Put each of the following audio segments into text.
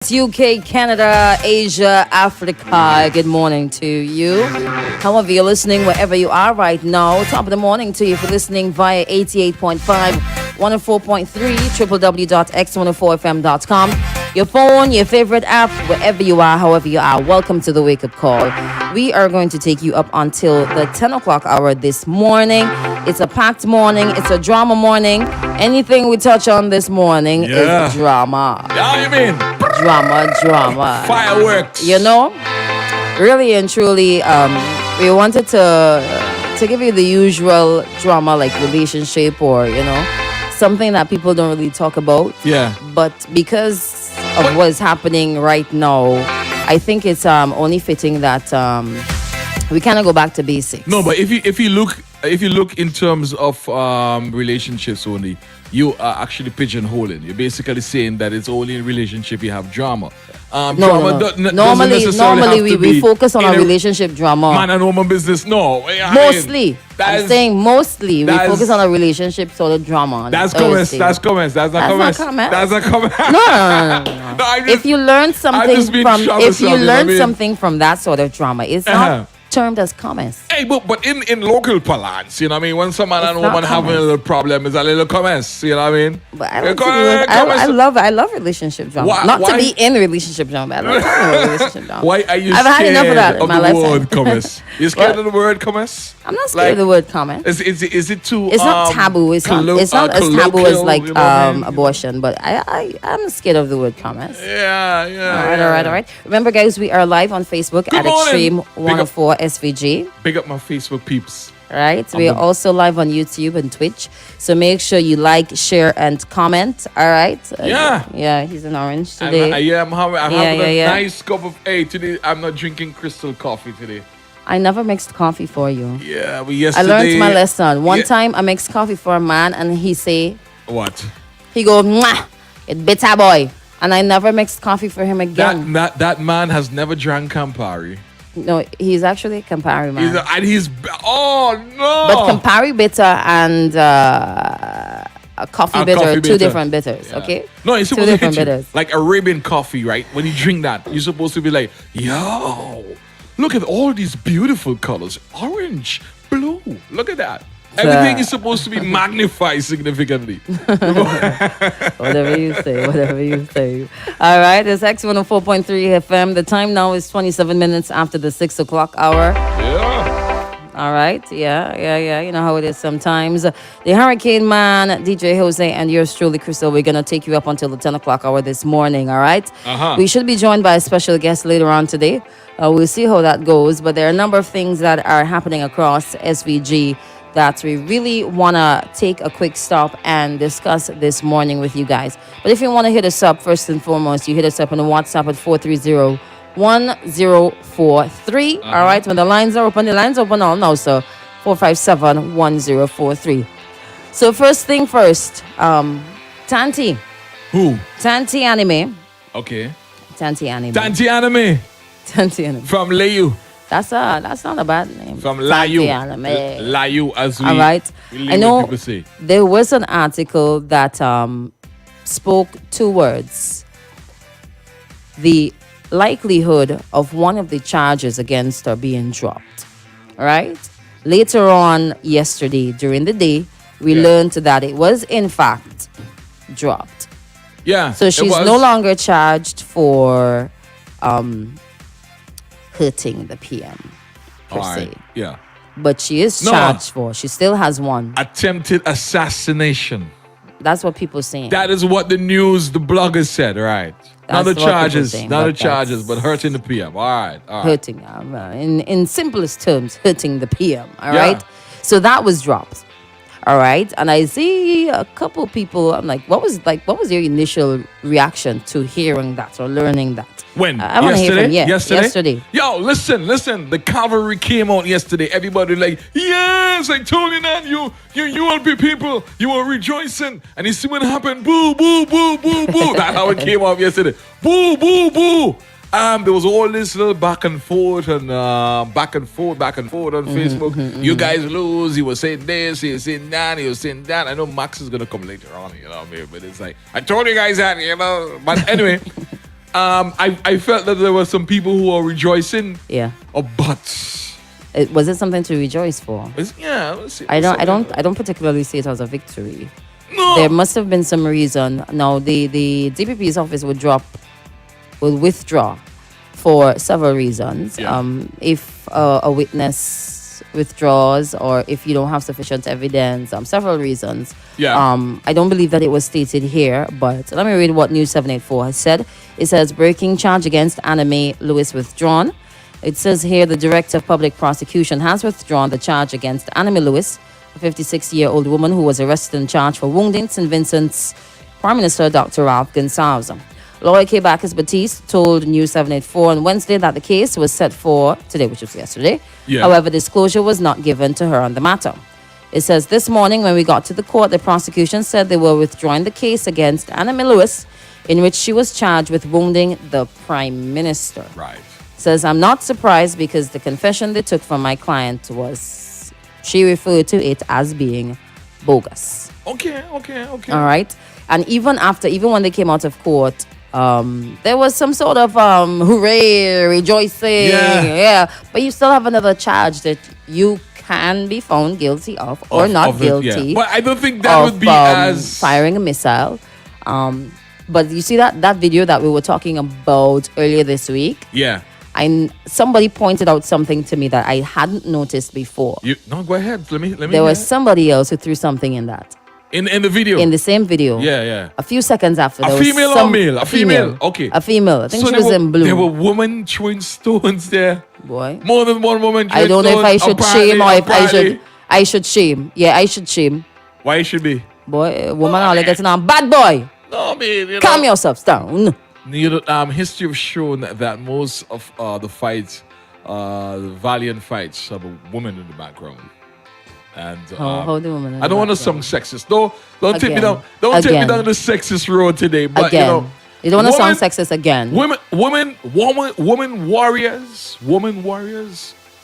It's UK, Canada, Asia, Africa. Good morning to you. However, you're listening, wherever you are right now. Top of the morning to you for listening via 88.5, 104.3, www.x104fm.com. Your phone, your favorite app, wherever you are, however you are. Welcome to the Wake Up Call. We are going to take you up until the 10 o'clock hour this morning. It's a packed morning. It's a drama morning. Anything we touch on this morning is drama. Yeah, you mean? Drama. Fireworks. You know, really and truly, we wanted to give you the usual drama, like relationship or something that people don't really talk about. Yeah. But because of what is happening right now, I think it's only fitting that we kind of go back to basics. No, but if you look in terms of relationships only, you are actually pigeonholing. You're basically saying that it's only in relationship you have drama. No. Normally we focus on our relationship drama. Man and woman business, no. Mostly. I'm saying mostly we focus on our relationship sort of drama. That's comments. That's comments. That's not comments. That's a comment. No. If you learn something from that sort of drama, it's not termed as comments. Hey, but in local parlance, you know what I mean? When some man and woman having a little problem, it's a little comments, you know what I mean? But I love relationship drama. Why? To be in relationship drama. I love relationship drama. Why are you I've had enough of that in my the lifetime. word comments? You scared of the word comments? I'm not scared of the word comment. Is it too? It's not taboo. It's not as taboo as like abortion. But I'm scared of the word comments. Yeah. All right. Remember, guys, we are live on Facebook at Extreme 104 SVG. Big up my Facebook peeps. Right. We are also live on YouTube and Twitch. So make sure you like, share, and comment. All right. Yeah. He's an orange today. I'm having a nice cup of today. I'm not drinking crystal coffee today. I never mixed coffee for you. Yeah, but yesterday... I learned my lesson. One time I mixed coffee for a man and he say... What? He go, "Mwah, it bitter boy." And I never mixed coffee for him again. That man has never drank Campari. No, he's actually a Campari man. Oh, no! But Campari bitter and a coffee bitter are two different bitters, okay? No, it's supposed two to hit you. bitters. Like Arabian coffee, right? When you drink that, you're supposed to be like, yo... Look at all these beautiful colors. Orange, blue. Look at that. Everything is supposed to be magnified significantly. Whatever you say. All right, it's X104.3 FM. The time now is 27 minutes after the 6 o'clock hour. Yeah. All right. Yeah. You know how it is sometimes. The Hurricane Man, DJ Jose, and yours truly, Crystal. We're going to take you up until the 10 o'clock hour this morning. All right. We should be joined by a special guest later on today. We'll see how that goes. But there are a number of things that are happening across SVG that we really want to take a quick stop and discuss this morning with you guys. But if you want to hit us up, first and foremost, you hit us up on the WhatsApp at 430-1043. All right. When the lines are open all now. So 457-1043. So first thing first, Tanti. Who? Tanti Anime. Okay. Tanti Anime. Tanti Anime. Tanti Anime. From Layu. That's not a bad name. From Layu. Layu, as we, all right. I know people say. There was an article that spoke two words. The likelihood of one of the charges against her being dropped. All right. Later on yesterday, during the day, we learned that it was in fact dropped. Yeah. So she's no longer charged for hurting the PM per se. Yeah. But she is charged for. She still has one. Attempted assassination. That's what people saying. That is what the bloggers said, right? Not the charges, but hurting the PM. All right. Hurting, in simplest terms, hurting the PM. All right. So that was dropped. All right. And I see a couple people. I'm like, what was your initial reaction to hearing that or learning that? When? I want to hear from yesterday. Yo, listen. The cavalry came out yesterday. Everybody like, yes, I told you that. You ULP people, you were rejoicing. And you see what happened? Boo, boo, boo, boo, boo. That's how it came out yesterday. Boo, boo, boo. There was all this little back and forth on Facebook. You guys lose. He was saying this, he was saying that, I know Max is gonna come later on, but it's like I told you guys that, But anyway, I felt that there were some people who were rejoicing. Yeah. But Was it something to rejoice for? let's see. I don't particularly see it as a victory. No. There must have been some reason. Now the DPP's office will withdraw for several reasons. Yeah. If a witness withdraws, or if you don't have sufficient evidence, several reasons. Yeah. I don't believe that it was stated here, but let me read what News 784 has said. It says, breaking charge against Anime Lewis withdrawn. It says here the Director of Public Prosecution has withdrawn the charge against Anime Lewis, a 56-year-old woman who was arrested and charged for wounding St. Vincent's Prime Minister Dr. Ralph Gonsalves. Lawyer K. Bacchus Batiste told News 784 on Wednesday that the case was set for today, which was yesterday. Yeah. However, disclosure was not given to her on the matter. It says, this morning when we got to the court, the prosecution said they were withdrawing the case against Anime Lewis, in which she was charged with wounding the Prime Minister. Right. Says, I'm not surprised because the confession they took from my client was, she referred to it as being bogus. Okay. All right. And even when they came out of court, there was some sort of hooray, rejoicing. Yeah. But you still have another charge that you can be found guilty of or not guilty. Yeah. But I don't think that would be as firing a missile. But you see that video that we were talking about earlier this week? Yeah. Somebody pointed out something to me that I hadn't noticed before. Go ahead. Let me. There was somebody else who threw something in that. In the video. In the same video. Yeah. A few seconds after. A female or male? A female. Okay. A female. I think she was in blue. There were women throwing stones there. Boy. More than one woman throwing stones. I don't know if I should shame or if I should shame. Yeah, I should shame. Why it should be? Boy, woman all getting on. Bad boy. No, man. Calm yourself down. History have shown that most of the fights, the valiant fights, have a woman in the background. And how the woman? I don't want to sound sexist. Don't take me down. Don't take me down the sexist road today. But you don't want to sound sexist again. Women warriors.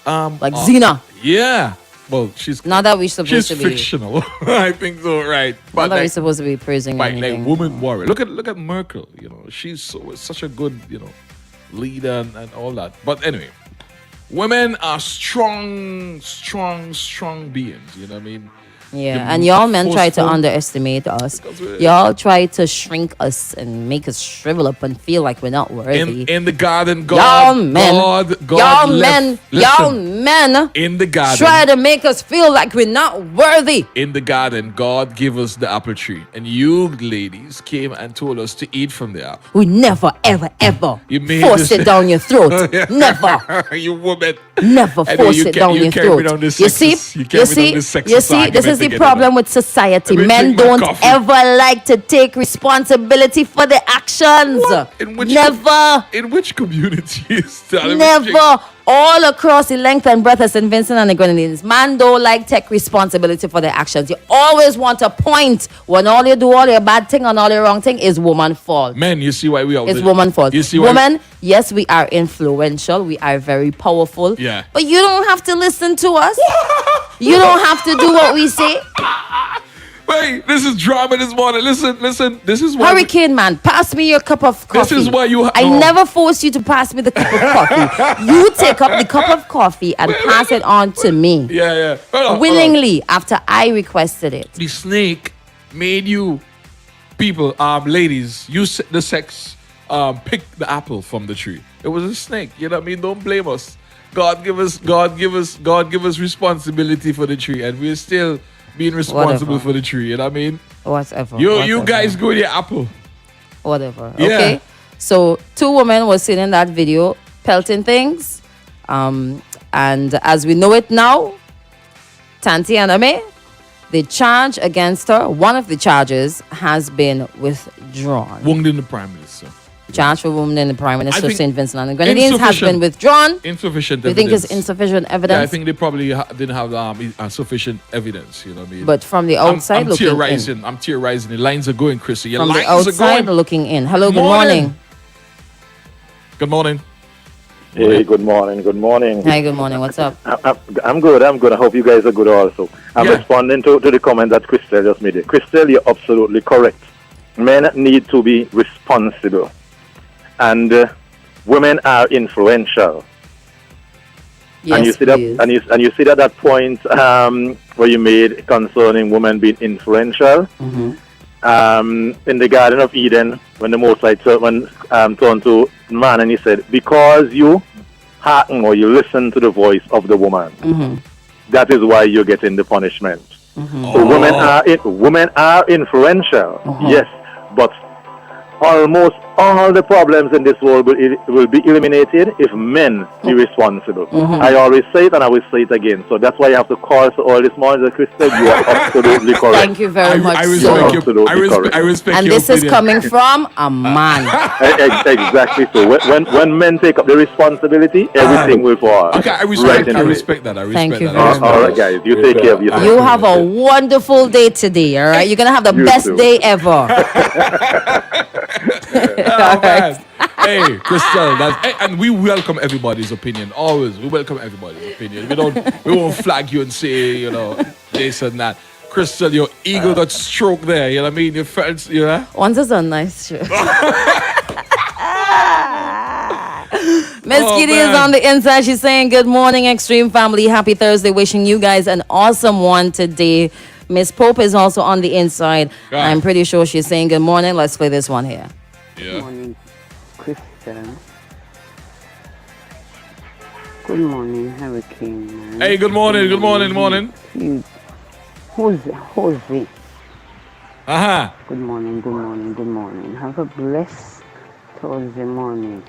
Like Xena. Yeah. Well, she's not that we're supposed to be. She's fictional. I think so, right? But not that we're supposed to be praising anything. Like woman warrior. Look at Merkel. She's such a good leader and all that. But anyway, women are strong beings. You know what I mean? Yeah, and y'all men try to underestimate us. Y'all try to shrink us and make us shrivel up and feel like we're not worthy. In the garden, y'all men in the garden try to make us feel like we're not worthy. In the garden, God gave us the apple tree, and you ladies came and told us to eat from the apple. We never, ever force it down your throat. Never. You woman. Never force it down your throat. You see, this is the problem with society. Men don't ever like to take responsibility for their actions. Never. In which community is that? Never. All across the length and breadth of St. Vincent and the Grenadines, man don't like take responsibility for their actions. You always want to point when all you do, all your bad thing and all your wrong thing is woman's fault. Men, you see why we are. It's woman's fault. You see women, yes, we are influential. We are very powerful. Yeah. But you don't have to listen to us. You don't have to do what we say. Wait, this is drama this morning. Listen. This is why. Hurricane man, pass me your cup of coffee. This is why you. I never force you to pass me the cup of coffee. You take up the cup of coffee and pass it on to me. Yeah. Willingly, after I requested it. The snake made you people, ladies, use the sex, pick the apple from the tree. It was a snake. You know what I mean? Don't blame us. God give us responsibility for the tree, and we're still being responsible for the tree. You know what I mean? Whatever. You guys go to your apple. Whatever. Yeah. Okay. So 2 women were seen in that video pelting things. And as we know it now, Tanti Aname, the charge against her, one of the charges has been withdrawn. Wounding the Prime Minister. Charge for wounding the Prime Minister of St. Vincent and the Grenadines has been withdrawn. Insufficient evidence. You think it's insufficient evidence? Yeah, I think they probably didn't have sufficient evidence. You know what I mean? But from the outside looking in. I'm tearizing. The lines are going, Chrissy. Your from lines the outside looking in. Hello, good morning. Good morning. Hey, good morning. Hi, good morning. What's up? I'm good. I hope you guys are good also. I'm responding to the comment that Christelle just made. Christelle, you're absolutely correct. Men need to be responsible. and women are influential. Yes, and you see please. that, you see that point where you made concerning women being influential. In the Garden of Eden, when the Most High turned to man and he said, "Because you hearken or you listen to the voice of the woman, that is why you're getting the punishment." So women are influential, yes, but almost all the problems in this world will be eliminated if men be responsible. I always say it and I will say it again. So that's why you have to call to all this morning, Crystal. You are absolutely correct. Thank you very much. I so. respect, I respect And your this is opinion. coming from a man. Exactly. So when men take up the responsibility, everything will fall. Okay, I right in respect that. I respect Thank you that. very much. All right, guys. You take care of yourself. You have a wonderful day today, all right? You're going to have the You best too. day ever. Oh, man. Hey, Crystal, and we welcome everybody's opinion. Always, we welcome everybody's opinion. We won't flag you and say, this and that. Crystal, your ego got stroked there. You know what I mean? Your friends, Once is a nice show. Miss Kitty is man. on the inside. She's saying, "Good morning, Extreme Family. Happy Thursday. Wishing you guys an awesome one today." Miss Pope is also on the inside. Yeah. I'm pretty sure she's saying good morning. Let's play this one here. Yeah. Morning, Kristen. Good morning, Hurricane Man. Hey, good morning, good morning, morning. Jose. Uh-huh. Good morning. Have a blessed Thursday morning.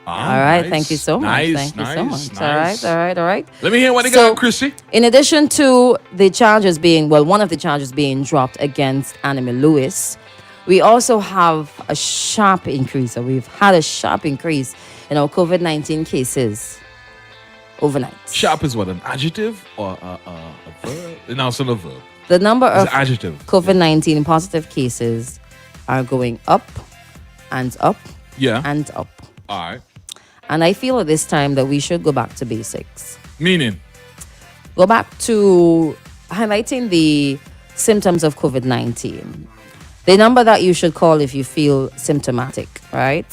All right. Nice, Thank you so much. nice, Thank you so nice, much. nice. All right. Let me hear what they So- got, Chrissy. In addition to the charges being, one of the charges being dropped against Anime Lewis, we also have a sharp increase, or we've had a sharp increase in our COVID-19 cases overnight. Sharp is what, an adjective or a verb? No, it's not a verb. The number It's of an adjective. COVID-19 positive cases are going up and up Yeah. and up. All right. And I feel at this time that we should go back to basics. Meaning? Go back to highlighting the symptoms of COVID-19. The number that you should call if you feel symptomatic, right?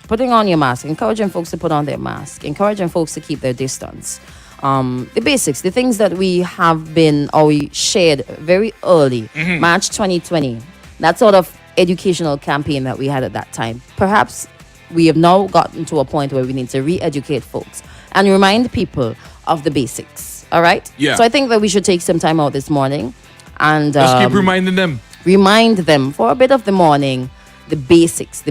Putting on your mask, encouraging folks to put on their mask, encouraging folks to keep their distance. The basics, the things that we have been, or we shared very early, March 2020, that sort of educational campaign that we had at that time. Perhaps we have now gotten to a point where we need to re-educate folks and remind people of the basics, all right? Yeah. So I think that we should take some time out this morning and Just keep reminding them. remind them for a bit of the morning the basics.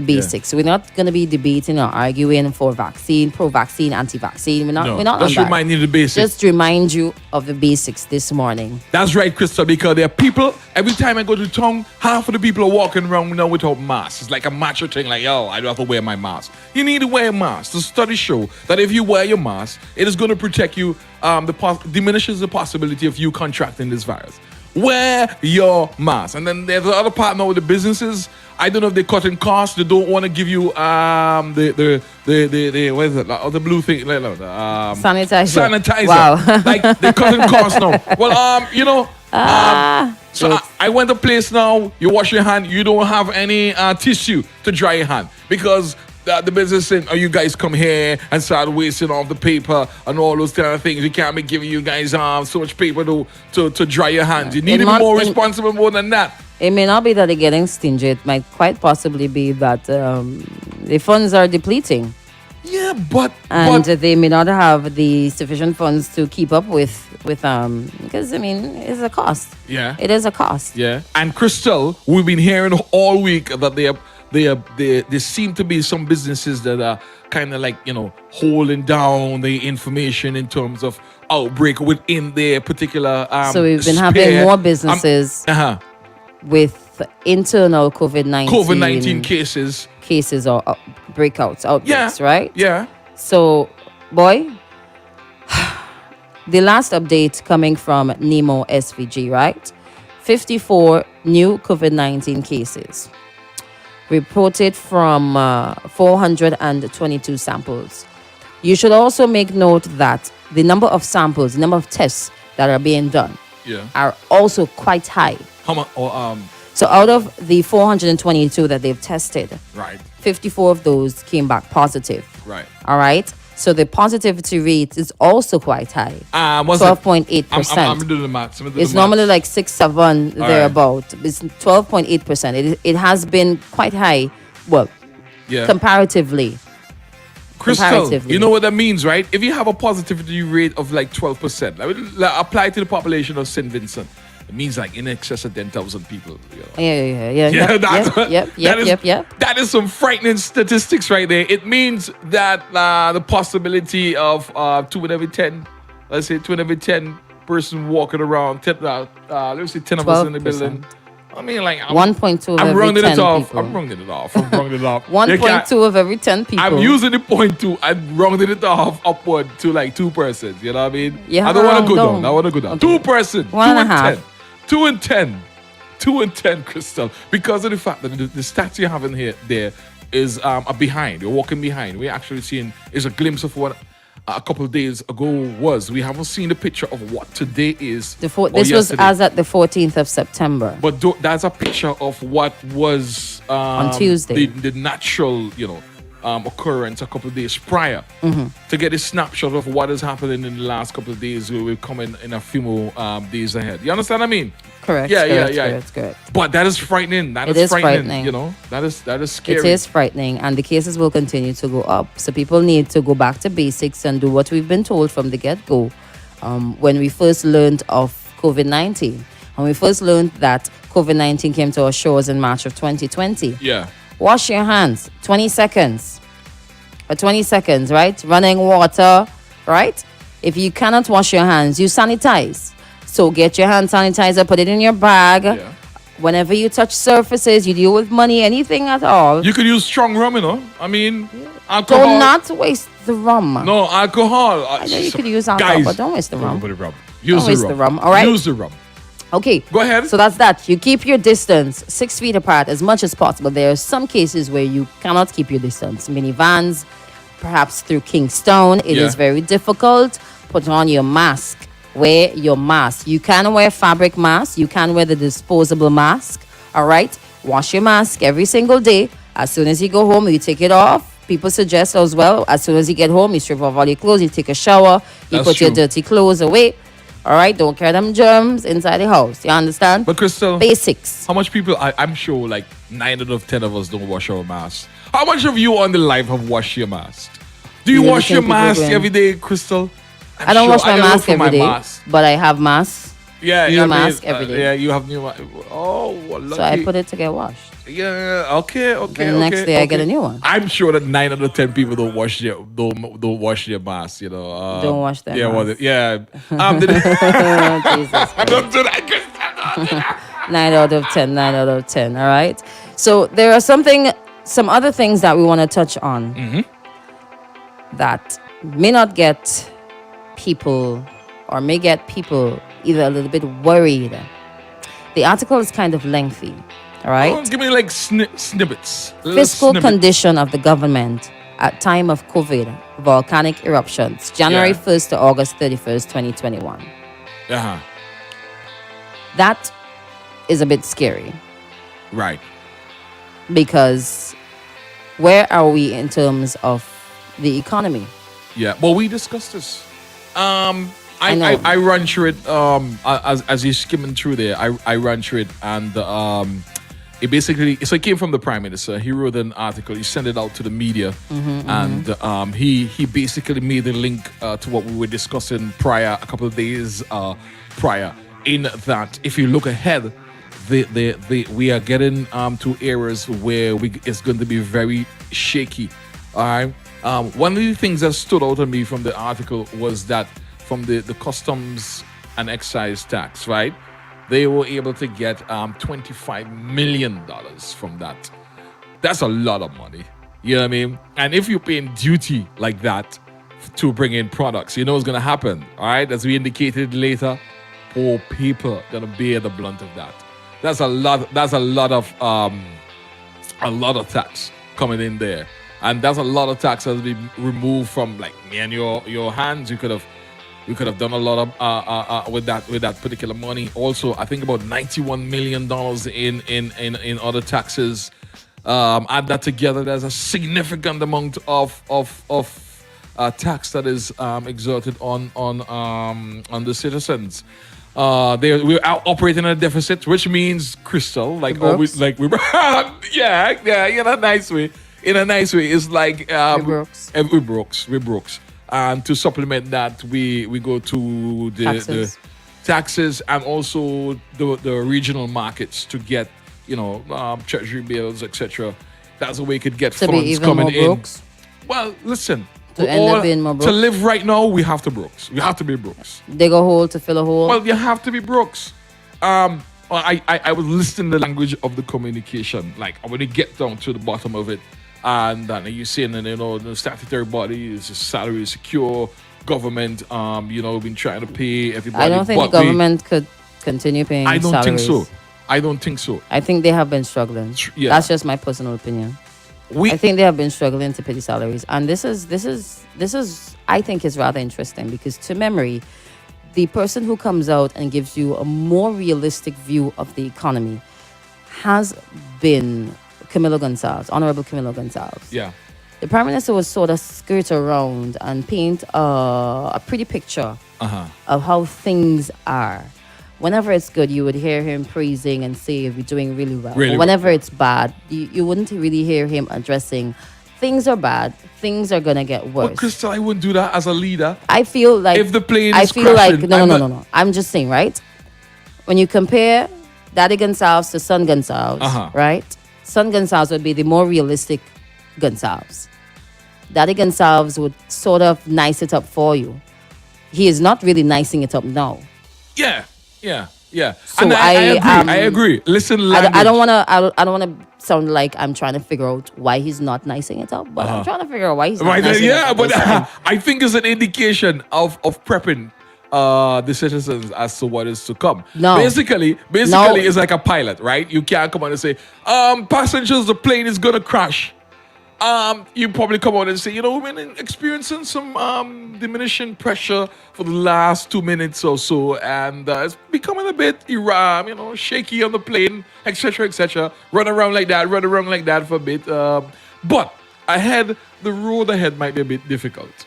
So we're not going to be debating or arguing for vaccine, pro-vaccine, anti-vaccine. We're not No, on just that. remind you the basics. Just remind you of the basics this morning. That's right, Crystal, because there are people, every time I go to town, half of the people are walking around now without masks. It's like a macho thing, like, yo, I don't have to wear my mask. You need to wear a mask. The studies show that if you wear your mask, it is going to protect you, diminishes the possibility of you contracting this virus. Wear your mask. And then there's the other part now with the businesses. I don't know if they're cutting costs. They don't want to give you the what is it? The blue thing, Sanitizer. Sanitizer. Wow. Like they're cutting costs now. Well, so I went to a place now. You wash your hand. You don't have any tissue to dry your hand because the business saying, "Oh, you guys come here and start wasting all the paper and all those kind of things. We can't be giving you guys so much paper to dry your hands. You need to be more responsible more than that." It may not be that they're getting stingy. It might quite possibly be that the funds are depleting. Yeah, but They may not have the sufficient funds to keep up with because it's a cost. Yeah. It is a cost. Yeah. And Crystal, we've been hearing all week that there seem to be some businesses that are kind of like, holding down the information in terms of outbreak within their particular So we've been having more businesses with internal COVID-19 cases or outbreaks, right? Yeah. So, boy, the last update coming from Nemo SVG, right? 54 new COVID-19 cases reported from 422 samples. You should also make note that the number of samples, the number of tests that are being done Yeah. are also quite high. How much? So out of the 422 that they've tested, Right. 54 of those came back positive. Right. All right. So the positivity rate is also quite high. What's it? 12.8%. I'm doing the maths. It's normally like 6-7 thereabout. It's 12.8%. It has been quite high. Well, Yeah. comparatively. Crystal, comparatively. you know what that means, right? If you have a positivity rate of like 12%, I would apply to the population of St. Vincent. It means like in excess of 10,000 people. You know? Yeah. That is some frightening statistics right there. It means that the possibility of 2 in every 10, let's say 2 in every 10 person walking around, 10, let's say 10 of us in the 12%. building. I mean, like 1.2 of I'm every rounding 10 it off. people. I'm rounding it off. I'm rounding it off. 1.2 of every 10 people. I'm using the 0.2 and rounding it off upward to like 2 persons. You know what I mean? You I don't want to go round down. down. I want to go down. Okay. 2 persons. 1 2 and a half. 10. 2 and 10. 2 and 10, Crystal. Because of the fact that the stats you have in here there is a behind. You're walking behind. We're actually seeing is a glimpse of what a couple of days ago was. We haven't seen the picture of what today is. This or was yesterday. as at the 14th of September. But that's a picture of what was On Tuesday. the natural, occurrence a couple of days prior. To get a snapshot of what is happening in the last couple of days, we will come in a few more days ahead. You understand what I mean? Correct. Yeah. Correct. But that is frightening. That It is is frightening. frightening. You know, that is scary. It is frightening, and the cases will continue to go up. So people need to go back to basics and do what we've been told from the get-go. When we first learned of COVID-19, when we first learned that COVID-19 came to our shores in March of 2020. Yeah. Wash your hands, 20 seconds. For 20 seconds, right? Running water, right? If you cannot wash your hands, you sanitize. So get your hand sanitizer, put it in your bag. Yeah. Whenever you touch surfaces, you deal with money, anything at all. You could use strong rum, I mean, alcohol. Do not waste the rum. No, alcohol. I know you could use alcohol, guys, but don't waste the rum. Use Don't waste the rum, all right? Use the rum. Okay. Go ahead. So that's that. You keep your distance 6 feet apart as much as possible. There are some cases where you cannot keep your distance. Minivans, perhaps through Kingstown, it is very difficult. Put on your mask. Wear your mask. You can wear fabric mask. You can wear the disposable mask. All right. Wash your mask every single day. As soon as you go home, you take it off. People suggest as well, as soon as you get home, you strip off all your clothes, you take a shower, you That's put your true. dirty clothes away. All right. Don't carry them germs inside the house. You understand? But Crystal, Basics. how much people? I'm sure like 9 out of 10 of us don't wash our masks. How much of you on the live have washed your mask? Do you Never wash seen your people mask doing. every day, Crystal? I don't wash my gotta look mask for every my day, mask. but I have masks. Yeah, new I mean, mask every day. Yeah, you have new mask. Oh, well, lucky. So I put it to get washed. Yeah, okay. The next day I get a new one. I'm sure that 9 out of 10 people don't wash their mask. Don't wash their yeah, mask. Jesus. Don't do that, Crystal. 9 out of 10, 9 out of 10. All right. So there are some other things that we want to touch on that may not get people or may get people either a little bit worried. The article is kind of lengthy. All right. Oh, give me like snippets. Little Fiscal snippets. condition of the government at time of COVID volcanic eruptions, January 1st to August 31st, 2021. Uh-huh. That is a bit scary Right. because where are we in terms of the economy? Yeah. Well, we discussed this. I know. I run through it as you're skimming through there. I run through it and it basically it came from the Prime Minister. He wrote an article. He sent it out to the media, and he basically made the link to what we were discussing prior, a couple of days prior. In that, if you look ahead, we are getting to areas where it's going to be very shaky. All right. One of the things that stood out to me from the article was that from the customs and excise tax, right? They were able to get $25 million from that. That's a lot of money. You know what I mean? And if you're paying duty like that to bring in products, you know what's going to happen, all right? As we indicated later, poor people are going to bear the blunt of that. That's a lot of tax coming in there. And that's a lot of tax that has been removed from like me and your hands. You could have We could have done a lot of with that particular money. Also, I think about $91 million in other taxes. Add that together, there's a significant amount of tax that is exerted on the citizens. We're operating at a deficit, which means, Crystal, like always, like we yeah, in a nice way. In a nice way, it's like we brooks. And to supplement that, we go to the taxes and also the regional markets to get treasury bills, etc. That's the way you could get funds coming in. Well, listen. To live right now, we have to Brooks. We have to be Brooks. Dig a hole to fill a hole. Well, you have to be Brooks. I was listening to the language of the communication. Like, when you get down to the bottom of it, and you're saying, the statutory body is salary secure, government, been trying to pay everybody. I don't think the government could continue paying salaries. I don't think so. I think they have been struggling. Yeah. That's just my personal opinion. I think they have been struggling to pay the salaries, and this is I think is rather interesting, because to memory, the person who comes out and gives you a more realistic view of the economy has been Honorable Camilo Gonzalez. Yeah. The Prime Minister was sort of skirt around and paint a pretty picture of how things are. Whenever it's good, you would hear him praising and say we're doing really well. Whenever it's bad, you wouldn't really hear him addressing things are bad, things are gonna get worse. But Crystal, I wouldn't do that as a leader. I feel like if the plane is crashing, no. I'm just saying, right? When you compare Daddy Gonzalez to Son Gonzalez, right? Son Gonzalez would be the more realistic Gonzalez. Daddy Gonzalez would sort of nice it up for you. He is not really nicing it up now. Yeah. So and I agree. Listen, I don't wanna sound like I'm trying to figure out why he's not nicing it up, but I'm trying to figure out why he's not nicing it up. But I think it's an indication of prepping the citizens as to what is to come. No. Basically it's like a pilot, right? You can't come out and say, passengers, the plane is gonna crash. You probably come out and say, we've been experiencing some diminishing pressure for the last 2 minutes or so, and it's becoming a bit shaky on the plane, etc. Run around like that for a bit. But the road ahead might be a bit difficult.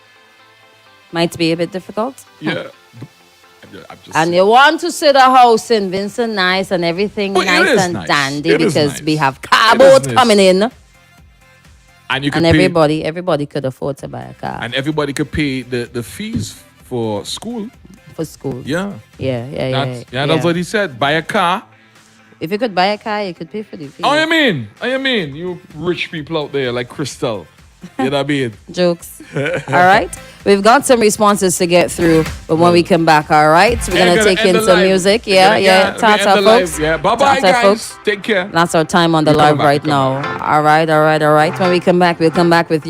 Might be a bit difficult? Yeah. And you want to see the house in Vincent nice and everything nice and dandy, because we have car boat coming in. And everybody could afford to buy a car. And everybody could pay the fees for school. For school. Yeah. That's what he said. Buy a car. If you could buy a car, you could pay for the fees. I mean, you rich people out there like Crystal. You know what I mean? Jokes. All right. We've got some responses to get through, but when we come back, all right, we're going to take in some music. Yeah. Tata, folks. Yeah. Bye-bye, guys. Folks. Take care. That's our time on the live right now. All right. When we come back, we'll come back with